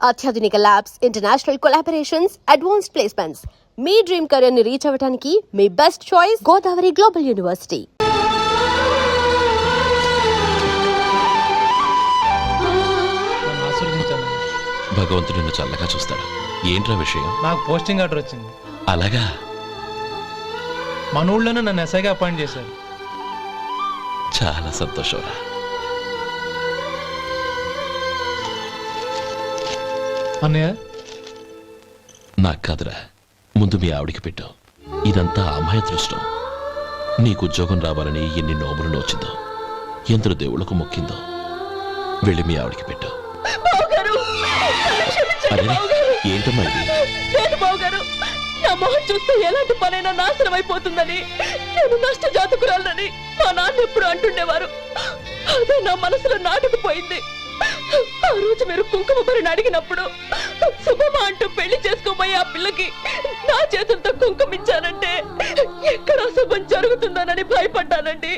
అత్యాధునిక labs, international collaborations, advanced placements. మీ dream career ని రీచ్ అవ్వడానికి మీ best choice Godavari Global University. భగవంతుడు నిన్ను చల్లగా చూస్తాడు. ఏంట్రా విషయం? నాకు పోస్టింగ్ ఆర్డర్ వచ్చింది. అలాగా? మన ఊళ్ళోనే నన్ను ఎస్ఐగా అపాయింట్ చేశారు. చాలా సంతోషంరా. అన్నయ్య, నాకు కాదురా, ముందు మీ ఆవిడికి పెట్టు. ఇదంతా అమ్మాయి అదృష్టం. నీకు ఉద్యోగం రావాలని ఎన్ని నోములు నోచిందో, ఎందరు దేవుళ్లకు మొక్కిందో. వెళ్ళి మీ ఆవిడికి పెట్టు. అరే, ఏంటమ్మా ఇది? నా మొహం చూస్తే ఎలాంటి పనైనా నాశనం అయిపోతుందని, నేను నష్ట జాతకురాలని మా నాన్న ఎప్పుడు అంటుండేవారు. అదే నా మనసులో నాటుకుపోయింది. ఆ రోజు మీరు కుంకుమ భరిని అడిగినప్పుడు శుభమా అంటూ పెళ్లి చేసుకోబోయే ఆ పిల్లకి నా చేతులతో కుంకుమ ఇచ్చానంటే ఎక్కడ శుభం జరుగుతుందోనని భయపడ్డానండి.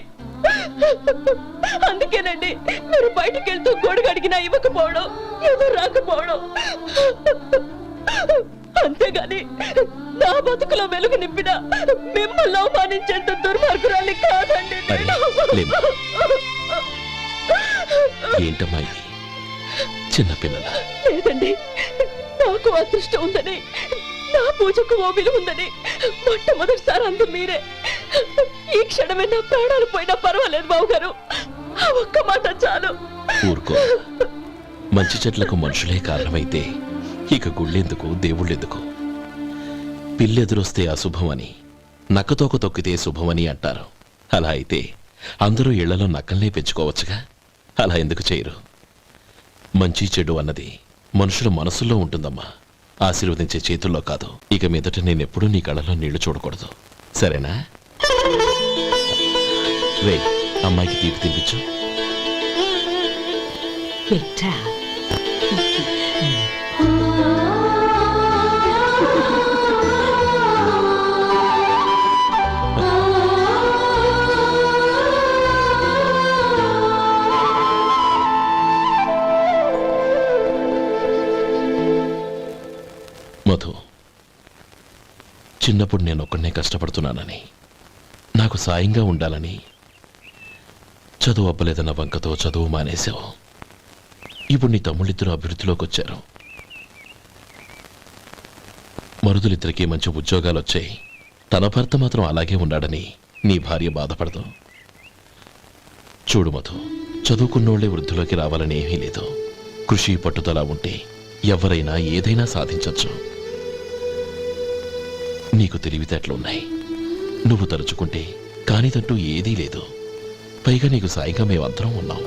అందుకేనండి మీరు బయటికి వెళ్తూ గొడుగు అడిగినా ఇవ్వకపోవడం, ఎదురు రాకపోవడం. అంతేగాని నా బతుకులో వెలుగు నింపిన మిమ్మల్ని అవమానించేంత దుర్మార్గురాలి కాదండి. ఏంటమ్మా ఇది? చిన్నపిల్లల లేదండి, నాకు అదృష్టం ఉందని, నా పూజకు ఓ విలువ ఉందని మొట్టమొదటిసారి అందు మీరే. ఈ క్షణమే నా ప్రాణాలు పోయినా పర్వాలేదు బాబు గారు. ఆ ఒక్క మాట చాలు. ఊరుకో. మంచి చెట్లకు మనుషులే కారణమైతే ఇక గుళ్ళెందుకు, దేవుళ్ళెందుకు? పిల్లెదురొస్తే అశుభమని, నక్కతోక తొక్కితే శుభమని అంటారు. అలా అయితే అందరూ ఇళ్లలో నక్కల్నే పెంచుకోవచ్చుగా. అలా ఎందుకు చేయరు? మంచి చెడు అన్నది మనుషుల మనసుల్లో ఉంటుందమ్మా, ఆశీర్వదించే చేతుల్లో కాదు. ఇక మీదట నేనెప్పుడూ నీ కళ్ళలో నీళ్లు చూడకూడదు, సరేనా? రే, అమ్మాయికి తీపి తినిపించు. మధు, చిన్నప్పుడు నేను ఒక్కడనే కష్టపడుతున్నానని, నాకు సాయంగా ఉండాలని చదువు అబ్బలేదన్న వంకతో చదువు మానేశావు. ఇప్పుడు నీ తమ్ముళ్ళిద్దరూ అభివృద్ధిలోకి వచ్చారు. మరుదులిద్దరికీ మంచి ఉద్యోగాలు వచ్చాయి. తన భర్త మాత్రం అలాగే ఉన్నాడని నీ భార్య బాధపడదు. చూడు మధు, చదువుకున్నోళ్లే వృద్ధిలోకి రావాలని ఏమీ లేదు. కృషి పట్టుదల ఉంటే ఎవరైనా ఏదైనా సాధించవచ్చు. నీకు తెలివితేటలున్నాయి. నువ్వు తలుచుకుంటే కానిదంటూ ఏదీ లేదు. పైగా నీకు సాయిగా మేమందరం ఉన్నాం.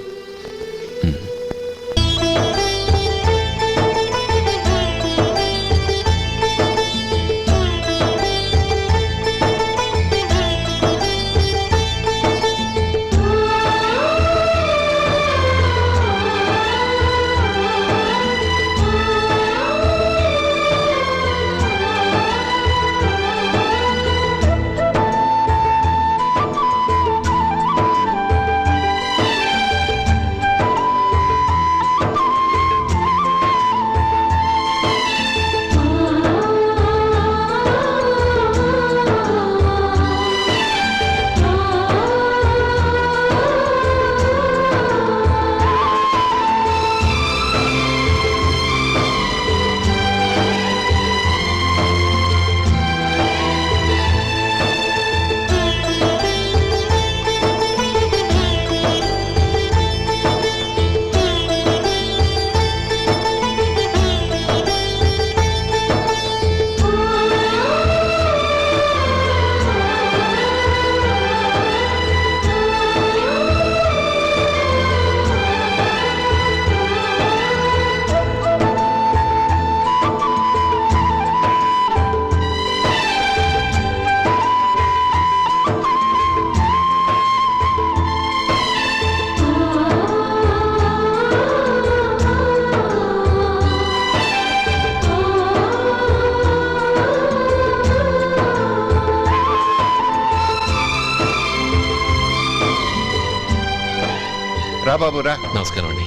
రా బాబు రా. నమస్కారం అండి.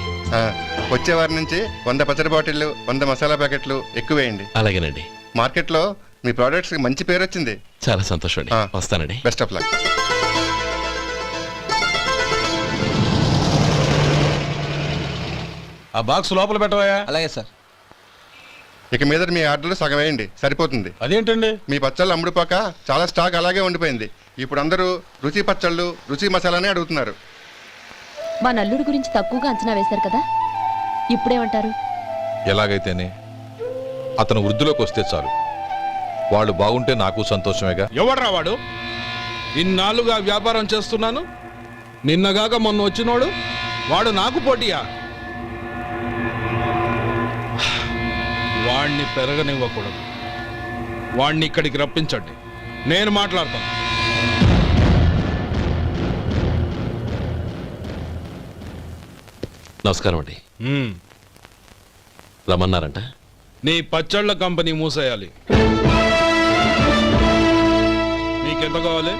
వచ్చే వారి నుంచి 100 పచ్చడి బాటిళ్ళు 100 మసాలా ప్యాకెట్లు ఎక్కువ వేయండి. అలాగేనండి. మార్కెట్లో మీ ప్రోడక్ట్స్ మంచి పేరు వచ్చింది. చాలా సంతోషం అండి. ఆ. వస్తానండి. Best of luck. ఆ బాక్స్ లోపల పెట్టవా? అలాగే సార్. ఇక మీద మీ ఆర్డర్లు సగం వేయండి, సరిపోతుంది. అదేంటండి? మీ పచ్చళ్ళు అమ్ముడుపోక చాలా స్టాక్ అలాగే ఉండిపోయింది. ఇప్పుడు అందరూ రుచి పచ్చళ్ళు రుచి మసాలానే అడుగుతున్నారు. మా నల్లుడి గురించి తక్కువగా అంచనా వేశారు కదా, ఇప్పుడేమంటారు? ఎలాగైతేనే అతను వృద్ధిలోకి వస్తే చాలు. వాళ్ళు బాగుంటే నాకు సంతోషమేగా. ఎవడ్రా వాడు? ఇన్నాళ్ళుగా వ్యాపారం చేస్తున్నాను, నిన్నగాక మొన్న వచ్చినోడు వాడు నాకు పోటీయా? వాణ్ణి పెరగనివ్వకూడదు. వాణ్ణి ఇక్కడికి రప్పించండి, నేను మాట్లాడతాను. నమస్కారం అండి. మ్మ్. రమ్మన్నారంట. నీ పచ్చళ్ళ కంపెనీ మూసేయాలి. నీకెంత కావాలి?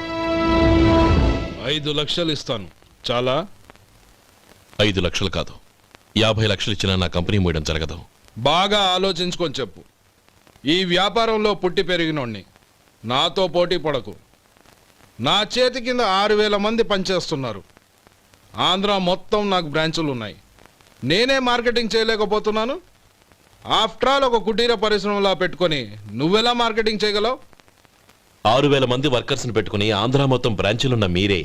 5 లక్షలు ఇస్తాను. చాలా? 5 లక్షలు కాదు, 50 లక్షలు ఇచ్చినా నా కంపెనీ మూయడం జరగదు. బాగా ఆలోచించుకొని చెప్పు. ఈ వ్యాపారంలో పుట్టి పెరిగినోణ్ణి, నాతో పోటీ పడకు. నా చేతి కింద 6,000 మంది పనిచేస్తున్నారు. ఆంధ్ర మొత్తం నాకు బ్రాంచులు ఉన్నాయి. నేనే మార్కెటింగ్ చేయలేకపోతున్నాను. ఆఫ్టర్ ఆల్ ఒక కుటీర పరిశ్రమలా పెట్టుకొని నువ్వెలా మార్కెటింగ్ చేయగలవు? 6,000 మంది వర్కర్స్ని పెట్టుకుని ఆంధ్ర మొత్తం బ్రాంచీలున్న మీరే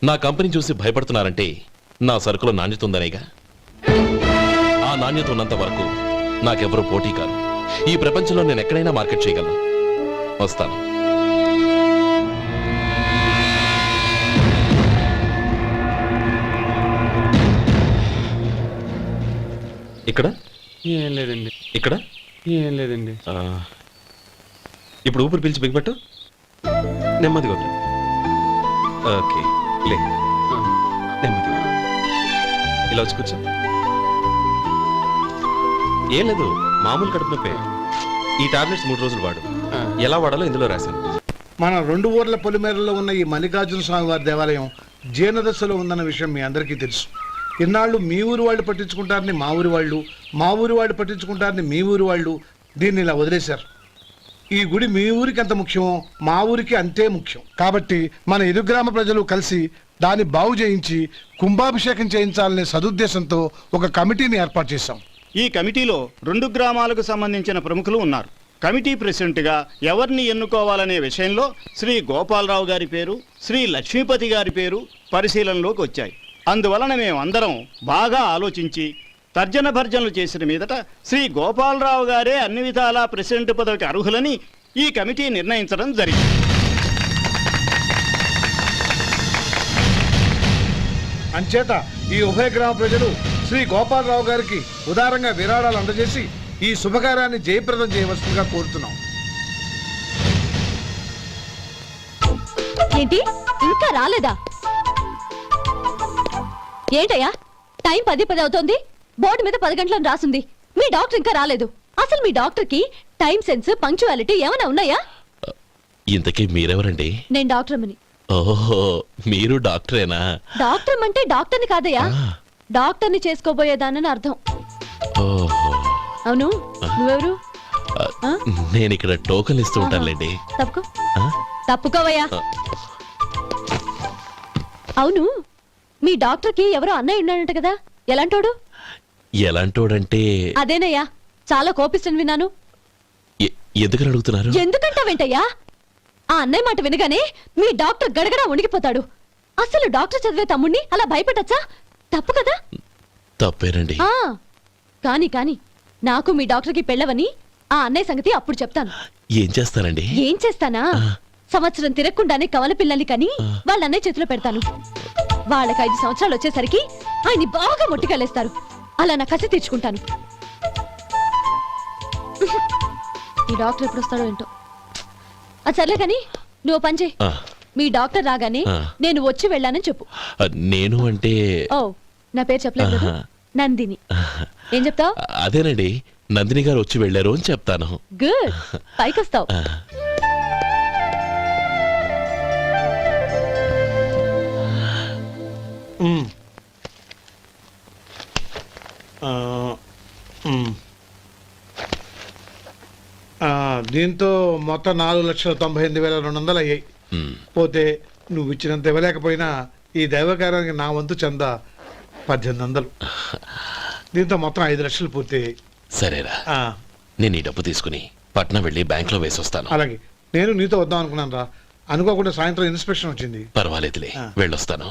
నా కంపెనీ చూసి భయపడుతున్నారంటే నా సరుకుల నాణ్యత ఉందనేగా. ఆ నాణ్యత ఉన్నంత వరకు నాకెవరూ పోటీ కాదు. ఈ ప్రపంచంలో నేను ఎక్కడైనా మార్కెట్ చేయగలను. వస్తాను. ఇక్కడ ఏం లేదండి. ఇక్కడ ఏం లేదండి. ఇప్పుడు ఊపిరి పీల్చి బిగ్బట్టు. నెమ్మదిగా వదిలి. ఓకే, లే. నెమ్మదిగా ఇలా వచ్చి కూర్చో. ఏం లేదు, మామూలు కడుపు నొప్పే. ఈ టాబ్లెట్స్ 3 రోజులు వాడు. ఎలా వాడాలో ఇందులో రాశాను. మన 2 ఊర్ల పొలిమేరలో ఉన్న ఈ మల్లికార్జున స్వామి వారి దేవాలయం జీర్ణదశలో ఉందన్న విషయం మీ అందరికీ తెలుసు. ఇన్నాళ్ళు మీ ఊరు వాళ్ళు పట్టించుకుంటారని మా ఊరి వాళ్ళు, మా ఊరి వాళ్ళు పట్టించుకుంటారని మీ ఊరి వాళ్ళు దీన్ని ఇలా వదిలేశారు. ఈ గుడి మీ ఊరికి ఎంత ముఖ్యమో మా ఊరికి అంతే ముఖ్యం. కాబట్టి మన ఇరు గ్రామ ప్రజలు కలిసి దాన్ని బాగు చేయించి కుంభాభిషేకం చేయించాలనే సదుద్దేశంతో ఒక కమిటీని ఏర్పాటు చేశాం. ఈ కమిటీలో 2 గ్రామాలకు సంబంధించిన ప్రముఖులు ఉన్నారు. కమిటీ ప్రెసిడెంట్గా ఎవరిని ఎన్నుకోవాలనే విషయంలో శ్రీ గోపాలరావు గారి పేరు, శ్రీ లక్ష్మీపతి గారి పేరు పరిశీలనలోకి వచ్చాయి. అందువలన మేమందరం బాగా ఆలోచించి తర్జన భర్జనలు చేసిన మీదట శ్రీ గోపాలరావు గారే అన్ని విధాలా ప్రెసిడెంట్ పదవికి అర్హులని ఈ కమిటీ నిర్ణయించడం జరిగింది. అంచేత ఈ ఉభయ గ్రామ ప్రజలు శ్రీ గోపాలరావు గారికి ఉదారంగా విరాళాలు అందజేసి ఈ శుభకార్యాన్ని జయప్రదం చేయవలసిందిగా కోరుతున్నాం. ఏంటి ఇంకా రాలేదా? ఏంటయ్యా, టైం 10 అవుతోంది. బోర్డు మీద 10 గంటలను రాసింది. మీ డాక్టర్ ఇంకా రాలేదు. అసలు మీ డాక్టర్ కి టైం సెన్స్, పంక్చువాలిటీ ఏమైనా ఉన్నాయా? ఇంతకీ మీరెవరండి? నేను డాక్టర్ అమ్మని. ఓహో, మీరు డాక్టరేనా? డాక్టర్ అంటే డాక్టర్ని కాదయ్యా, డాక్టర్ని చేసుకోబోయేదానని అర్థం. ఓహో, అవును, నువ్వెవరు? నేను ఇక్కడ టోకన్ ఇస్తూ ఉంటానులేండి. తప్పుకో. తప్పుకోవయ్యా. అవును, మీ డాక్టర్ కి ఎవరో అన్నయ్య ఉన్నాడంట కదా, ఎలాంటోడు? ఎలాంటోడంటే అదేనయ్యా, చాలా కోపిస్తని విన్నాను. ఎందుకని అడుగుతున్నారు? ఎందుకంటావేంటయ్యా? ఆ అన్నయ్య మాట వినగానే మీ డాక్టర్ గడగడా వణికిపోతాడు. అసలు డాక్టర్ చదివే తమ్ముణ్ణి అలా భయపెట్టచ్చా? తప్పు కదా? తప్పేనండి. కాని కాని నాకు మీ డాక్టర్కి పెళ్ళవని ఆ అన్నయ్య సంగతి అప్పుడు చెప్తాను. ఏం చేస్తానండి? ఏం చేస్తానా? సంవత్సరం తిరగకుండానే కవల పిల్లల్ని కని వాళ్ళ అన్నయ్య చేతిలో పెడతాను. వాళ్ళకి 5 సంవత్సరాలు వచ్చేసరికి ఆయన్ని బాగా మొట్టికెళ్ళేస్తారు. అలా నా కసి తీర్చుకుంటాను. ఈ డాక్టర్ ఎప్పుడు వస్తాడో ఏంటో. అది సర్లే కాని నువ్వు పని చేయి. మీ డాక్టర్ రాగానే నేను వచ్చి వెళ్ళానని చెప్పు. నేను అంటే ఓ, నా పేరు చెప్పలేదు కదా, నందిని. ఏం చెప్తావు? అదేనండి, నందిని గారు వచ్చి వెళ్ళారు అని చెప్తాను. గుడ్, పైకొస్తావు. ఆ, మ్. దీంతో మొత్తం 4,98,200 అయ్యాయి. ఉమ్, పోతే నువ్వు ఇచ్చినంత ఇవ్వలేకపోయినా ఈ దైవకార్యానికి నా వంతు చంద 1800. దీంతో మొత్తం 5 లక్షలు పూర్తయ్యాయి. సరేరా, ఆ, నేను ఈ డబ్బు తీసుకుని పట్నం వెళ్ళి బ్యాంక్లో వేసొస్తాను. అలాగే నేను నీతో వద్దాం అనుకున్నాను రా. అనుకోకుండా సాయంత్రం ఇన్స్పెక్షన్ వచ్చింది. పర్వాలేదులే, ఆ. వెళ్ళొస్తాను.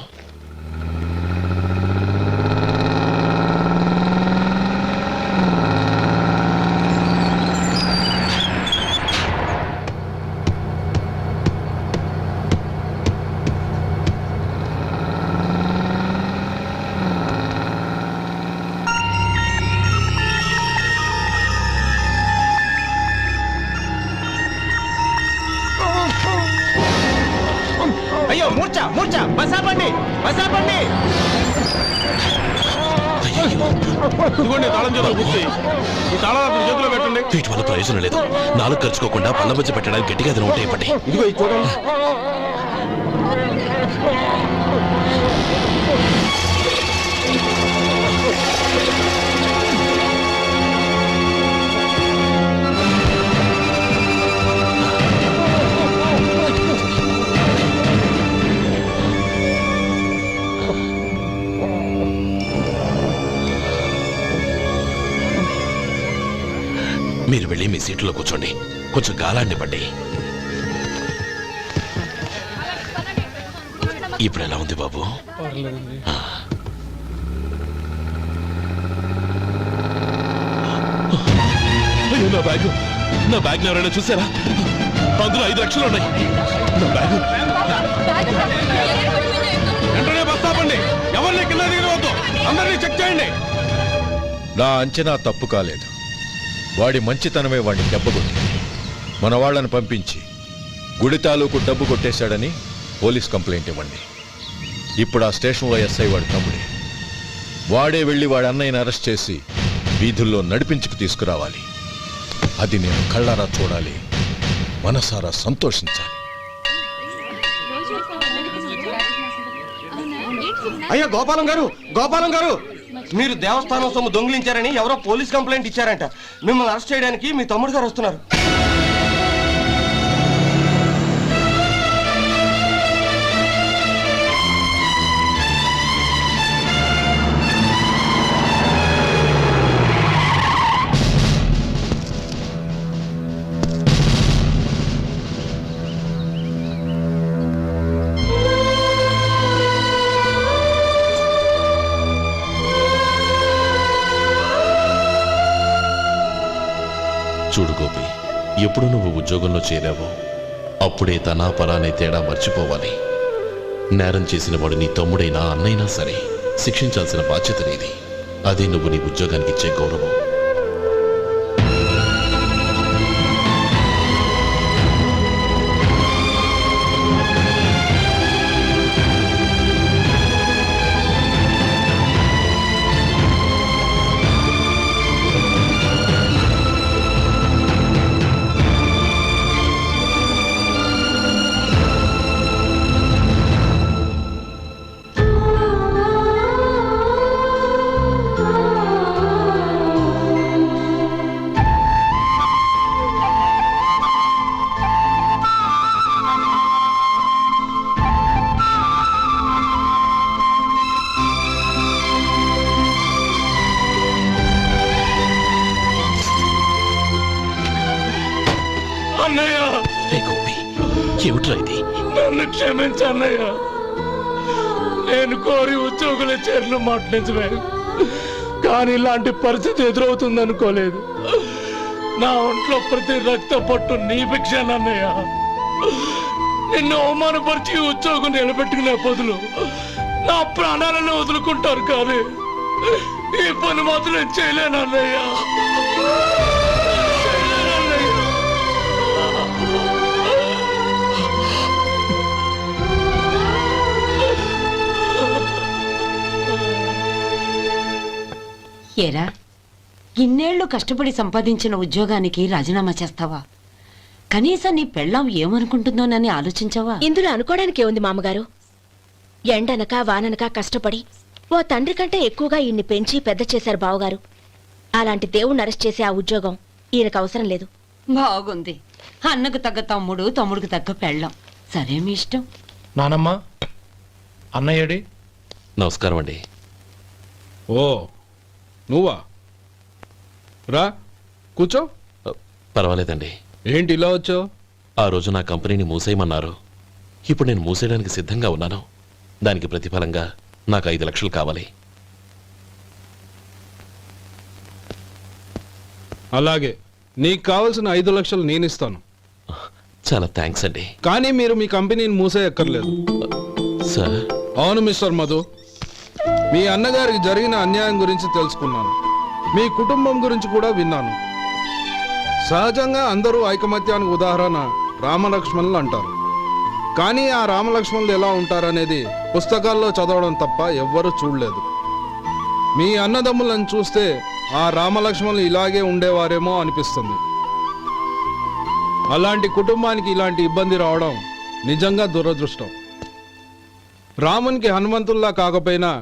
అయ్యో మూర్ఛ మూర్ఛ బసాపండి బసాపండి. ఇదిగోండి తాళం చేతులు గుర్తి. ఈ తాళాలు అతని చేతిలో పెట్టండి. వీటి వల్ల ప్రయోజనం లేదు. నాలుగు ఖర్చుకోకుండా పళ్ళ మధ్య పెట్టడానికి గట్టిగా ఏదైనా ఉంటే ఇవ్వండి. ఇదిగో ఇది చూడండి. మీరు వెళ్ళి మీ సీట్లో కూర్చోండి, కొంచెం గాలాన్నివ్వండి. ఇప్పుడు ఎలా ఉంది బాబు? ఆ. అయ్యో, నా బ్యాగ్ ఎవరైనా చూసారా? అందులో 5 లక్షలు ఉన్నాయి. నా బ్యాగు వెంటనే బస్ ఆపండి. ఎవరిని కింద దిగవద్దు. అందరినీ చెక్ చేయండి. నా అంచనా తప్పు కాలేదు. వాడి మంచితనమే వాడిని దెబ్బకొట్టింది. మన వాళ్ళని పంపించి గుడి తాలూకు డబ్బు కొట్టేశాడని పోలీస్ కంప్లైంట్ ఇవ్వండి. ఇప్పుడు ఆ స్టేషన్లో ఎస్ఐ వాడి తమ్ముడే. వాడే వెళ్ళి వాడి అన్నయ్యని అరెస్ట్ చేసి వీధుల్లో నడిపించుకు తీసుకురావాలి. అది నేను కళ్ళారా చూడాలి, మనసారా సంతోషించాలి. అయ్యో గోపాలం గారు మీరు దేవస్థానం సొమ్ము దొంగిలించారని ఎవరో పోలీస్ కంప్లైంట్ ఇచ్చారంట. మిమ్మల్ని అరెస్ట్ చేయడానికి మీ తమ్ముడు గారు వస్తున్నారు. చూడు గోపి, ఎప్పుడు నువ్వు ఉద్యోగంలో చేరావో అప్పుడే తనా పరానే తేడా మర్చిపోవాలి. నేరం చేసిన వాడు నీ తమ్ముడైనా అన్నైనా సరే శిక్షించాల్సిన బాధ్యత నీది. అదే నువ్వు నీ ఉద్యోగానికి ఇచ్చే గౌరవం. రే గోపి, ఏమిట్రా ఇది? నన్ను క్షమించన్నయ్య. నేను కోరి ఉద్యోగుల చేర్లు మాట నిజమే, కానీ ఇలాంటి పరిస్థితి ఎదురవుతుంది అనుకోలేదు. నా ఒంట్లో ప్రతి రక్త పట్టు నీ భిక్షానన్నయ్య. నిన్ను అవమానపరిచి ఉద్యోగం నిలబెట్టుకునే బదులు నా ప్రాణాలను వదులుకుంటారు, కానీ ఈ పని మాత్రం చేయలేనన్నయ్య. ఏరా, ఇన్నేళ్లు కష్టపడి సంపాదించిన ఉద్యోగానికి రాజీనామా చేస్తావా? కనీసం నీ పెళ్ళాం ఏమనుకుంటుందోనని ఆలోచించావా? ఇందులో అనుకోవడానికి ఏముంది మామగారు? ఎండనక వాననక కష్టపడి ఓ తండ్రి కంటే ఎక్కువగా ఈయన్ని పెంచి పెద్ద చేశారు బావగారు. అలాంటి దేవుణ్ణి అరెస్ట్ చేసే ఆ ఉద్యోగం ఈయనకు అవసరం లేదు. బాగుంది. అన్నకు తగ్గ తమ్ముడు, తమ్ముడికి తగ్గ పెళ్ళం. సరే మీ ఇష్టం. నానమ్మ అన్నయ్యడి. నమస్కారం అండి. ఓ నువ్వా? రా కూర్చో. పర్వాలేదండి. ఏంటి ఇలా వచ్చావు? ఆ రోజు నా కంపెనీని మూసేయమన్నారు. ఇప్పుడు నేను మూసేయడానికి సిద్ధంగా ఉన్నాను. దానికి ప్రతిఫలంగా నాకు 5 లక్షలు కావాలి. అలాగే, నీకు కావాల్సిన 5 లక్షలు నేను ఇస్తాను. చాలా థ్యాంక్స్ అండి. కానీ మీరు మీ కంపెనీని మూసేయక్కర్లేదు. సార్, అవును మిస్టర్ మధు, మీ అన్నగారికి జరిగిన అన్యాయం గురించి తెలుసుకున్నాను. మీ కుటుంబం గురించి కూడా విన్నాను. సహజంగా అందరూ ఐకమత్యానికి ఉదాహరణ రామలక్ష్మణులు అంటారు. కానీ ఆ రామలక్ష్మణులు ఎలా ఉంటారనేది పుస్తకాల్లో చదవడం తప్ప ఎవ్వరూ చూడలేదు. మీ అన్నదమ్ములను చూస్తే ఆ రామలక్ష్మణులు ఇలాగే ఉండేవారేమో అనిపిస్తుంది. అలాంటి కుటుంబానికి ఇలాంటి ఇబ్బంది రావడం నిజంగా దురదృష్టం. రామునికి హనుమంతుల్లా కాకపోయినా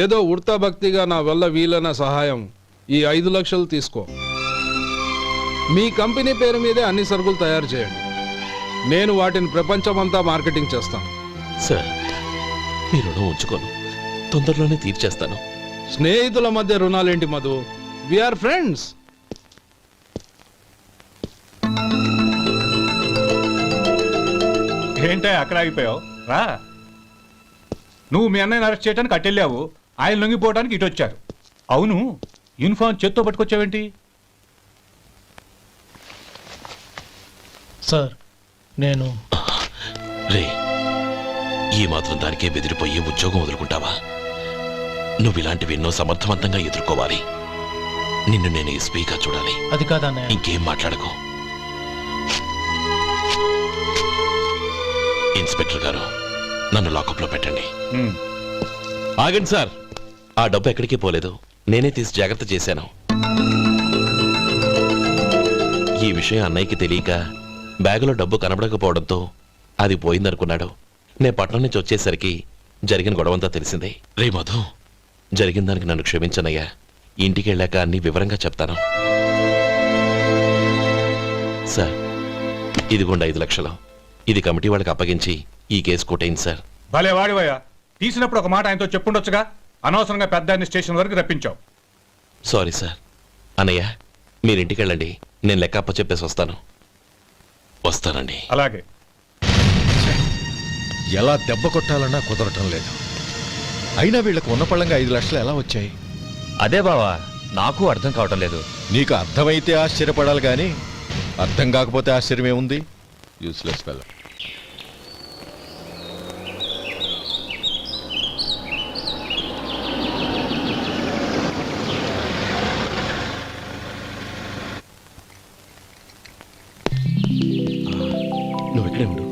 ఏదో ఉడతా భక్తిగా నా వల్ల వీలైన సహాయం ఈ 5 లక్షలు తీసుకో. మీ కంపెనీ పేరు మీదే అన్ని సరుకులు తయారు చేయండి. నేను వాటిని ప్రపంచమంతా మార్కెటింగ్ చేస్తాను. సార్, మీ రుణం ఉంచుకోను. తొందరలోనే తీర్చేస్తాను. స్నేహితుల మధ్య రుణాలేంటి మధు? We are friends. ఏంటే అక్కడ ఆగిపోయావు? రా. నువ్వు మీ అన్నయ్యని అరెస్ట్ చేయడానికి అట్టెళ్ళావు, ఆయన లొంగిపోవడానికి ఇటు వచ్చారు. అవును, యూనిఫామ్ చేత్తో పట్టుకొచ్చావేంటి? సార్ నేను రే, ఈ మాత్రం దానికే బెదిరిపోయి ఉద్యోగం వదులుకుంటావా? నువ్వు ఇలాంటివి ఎన్నో సమర్థవంతంగా ఎదుర్కోవాలి. నిన్ను నేను ఎస్పీగా చూడాలి. అది కాదన్నయ్య. ఇంకేం మాట్లాడకు. ఇన్స్పెక్టర్ గారు, నన్ను లాకప్లో పెట్టండి. ఆగండి సార్, ఆ డబ్బు ఎక్కడికి పోలేదు. నేనే తీసి జాగ్రత్త చేశాను. ఈ విషయం అన్నయ్యకి తెలియక బ్యాగులో డబ్బు కనబడకపోవడంతో అది పోయిందనుకున్నాడు. నే పట్నం నుంచి వచ్చేసరికి జరిగిన గొడవంతా తెలిసిందే. రే మధు, జరిగిన దానికి నన్ను క్షమించనయ్యా. ఇంటికి వెళ్ళాక అన్ని వివరంగా చెప్తాను. సార్, ఇదిగోండి 5 లక్షలు. ఇది కమిటీ వాళ్ళకి అప్పగించి ఈ కేసు కొట్టేయండి సార్. భలే వాడివయ్యా, తీసినప్పుడు ఒక మాట ఆయనతో చెప్పుండొచ్చుగా. అనవసరంగా పెద్ద ఆయన స్టేషన్ వరకు రప్పించావు. Sorry sir. అన్నయ్య, మీరింటికి వెళ్ళండి. నేను లెక్క అప్ప చెప్పేసి వస్తానండి. అలాగే. ఎలా దెబ్బ కొట్టాలన్నా కుదరటం లేదు. అయినా వీళ్ళకు ఉన్న పళ్ళంగా 5 లక్షలు ఎలా వచ్చాయి? అదే బావా, నాకు అర్థం కావటం లేదు. నీకు అర్థమైతే ఆశ్చర్యపడాలి కానీ అర్థం కాకపోతే ఆశ్చర్యం ఏముంది? Useless fellow. నువ్వు ఇక్కడే ఉండు.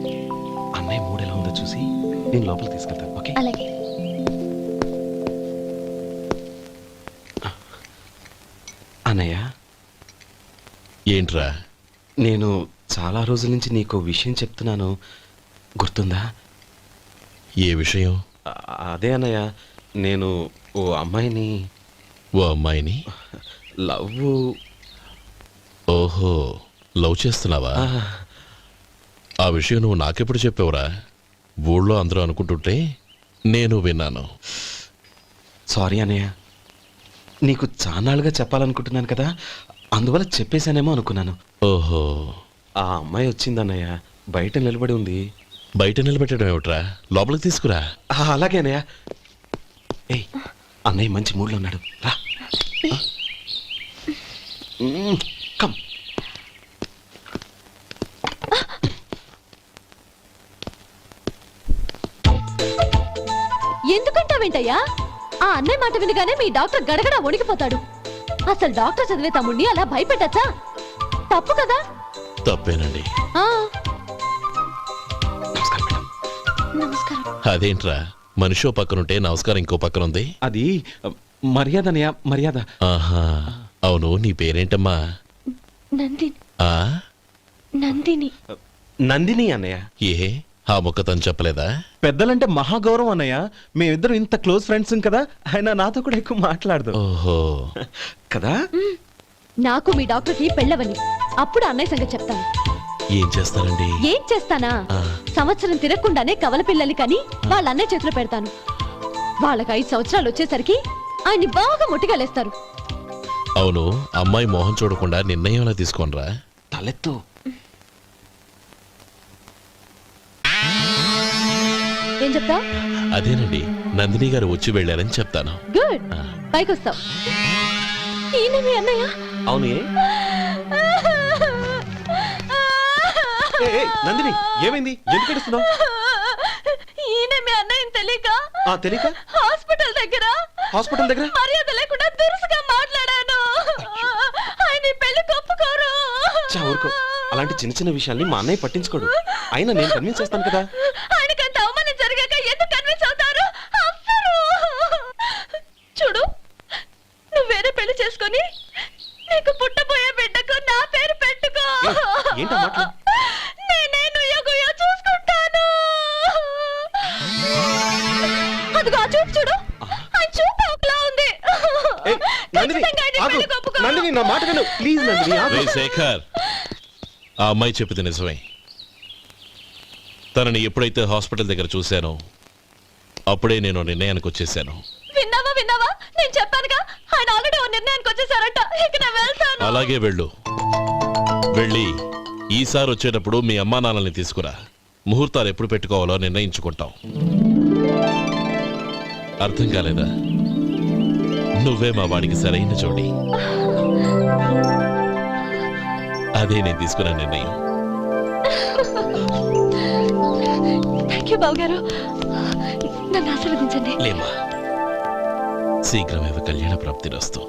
అన్నయ్య మూడు ఎలా ఉందో చూసి నేను లోపలికి తీసుకెళ్తాను. ఓకే? అలాగే. అన్నయ్య, ఏంట్రా? నేను చాలా రోజుల నుంచి నీకు విషయం చెప్తున్నాను, గుర్తుందా? ఏ విషయం? అదే అన్నయ్య, నేను ఓ అమ్మాయిని ఓ అమ్మాయిని లవ్. ఓహో, లవ్ చేస్తున్నావా? ఆ విషయం నువ్వు నాకెప్పుడు చెప్పావురా? ఊళ్ళో అందరూ అనుకుంటుంటే నేను విన్నాను. సారీ అన్నయ్య, నీకు చాన్నాళ్ళుగా చెప్పాలనుకుంటున్నాను కదా, అందువల్ల చెప్పేశానేమో అనుకున్నాను. ఓహో, ఆ అమ్మాయి వచ్చిందన్నయ్య, బయట నిలబడి ఉంది. బయట నిలబెట్టడం ఏమిట్రా? లోపలికి తీసుకురా. అలాగే అన్నయ్య. ఏయ్, అన్నయ్య మంచి మూడ్లో ఉన్నాడు, రా. కమ్. ఎందుకంటావేంటయ్యా? ఆ అన్నయ్య మాట వినగానే మీ డాక్టర్ గడగడ వణికిపోతాడు. అసలు డాక్టర్ చదివే తమ్ముడిని అలా భయపెట్టచ్చా? తప్పు కదా? తప్పేనండి. నమస్కారం. అదేంట్రా, మనిషో పక్కనుంటే నమస్కారం ఇంకో పక్కన ఉంది? అది మర్యాద అన్నయ్య, మర్యాద. ఆహా, అవును, నీ పేరేంటమ్మా? నందిని. ఆ నందిని. నందిని అన్నయ్య. ఏ ఆ ముక్క తను చెప్పలేదా? పెద్దలంటే మహాగౌరవం అన్నయ్య. మేమిద్దరం ఇంత క్లోజ్ ఫ్రెండ్స్ కదా, ఆయన నాతో కూడా ఎక్కువ మాట్లాడదు ఓహో, కదా. నాకు మీ డాక్టర్కి పెళ్ళవని అప్పుడు అన్నయ్య సంగతి చెప్తాను. ఏం చేస్తారండి? ఏం చేస్తానా? సంవత్సరం తిరగకుండానే కవల పిల్లల్ని కని వాళ్ళ అన్నయ్య చేతిలో పెడతాను. వాళ్ళకి 5 సంవత్సరాలు వచ్చేసరికి ఆయన్ని బాగా ముట్టిగలేస్తారు. అవును, అమ్మాయి మొహం చూడకుండా నిర్ణయం ఎలా తీసుకోనరా? తలెత్తు. ఏం చెప్తా? అదేనండి, నందిని గారు వచ్చి వెళ్ళారని చెప్తాను. గుడ్, పైకి వస్తావు. ఈయన మీ అన్నయ్య? అవును. నందిని, ఏమైంది? ఎందుకు ఏడుస్తున్నావు? ఈయన మీ అన్నయ్యని తెలియక తెలియక హాస్పిటల్ దగ్గర మర్యాద లేకుండా దురుసుగా మాట్లాడాను. ఆయన ఈ పెళ్లి ఒప్పుకోరు. ఊరుకో, అలాంటి చిన్న చిన్న విషయాల్ని మా అన్నయ్య పట్టించుకోడు. అయినా నేను కన్విన్స్ చేస్తాను కదా. ఆయనకంత అవమానం జరిగాక ఎందుకు కన్విన్స్ అవుతారు? అవ్వరు. చూడు, నువ్వు వేరే పెళ్లి చేసుకొని నీకు పుట్టబోయే బిడ్డకు నా పేరు పెట్టుకో. ఏంటో మాట్లా నేనే నుయ్యగుయ్య చూసుకుంటాను. అదిగో ఆ చూపు చూడు, ఆ చూపు ఒకలా ఉంది. ఖచ్చితంగా ఆయన పెళ్లికి ఒప్పుకోరు. నందిని, నా మాట విను ప్లీజ్. నందిని, రే శేఖర్, ఆ అమ్మాయి చెప్పింది నిజమే. తనని ఎప్పుడైతే హాస్పిటల్ దగ్గర చూశానో అప్పుడే నేను నిర్ణయానికి వచ్చేసాను. విన్నావా? నేను చెప్పానుగా, ఆయన ఆల్రెడీ ఓ నిర్ణయానికి వచ్చేసారట. ఇక నేను వెళ్తాను. అలాగే వెళ్ళు. వెళ్ళి ఈసారి వచ్చేటప్పుడు మీ అమ్మా నాన్నల్ని తీసుకురా. ముహూర్తాలు ఎప్పుడు పెట్టుకోవాలో నిర్ణయించుకుంటాం. అర్థం కాలేదా? నువ్వే మా వాడికి సరైన జోడి. అదే నేను తీసుకున్న నిర్ణయం. థ్యాంక్ యూ బావగారు, నన్ను ఆశీర్వదించండి. లేమా, శీఘ్రమేవ కళ్యాణ ప్రాప్తిరస్తు.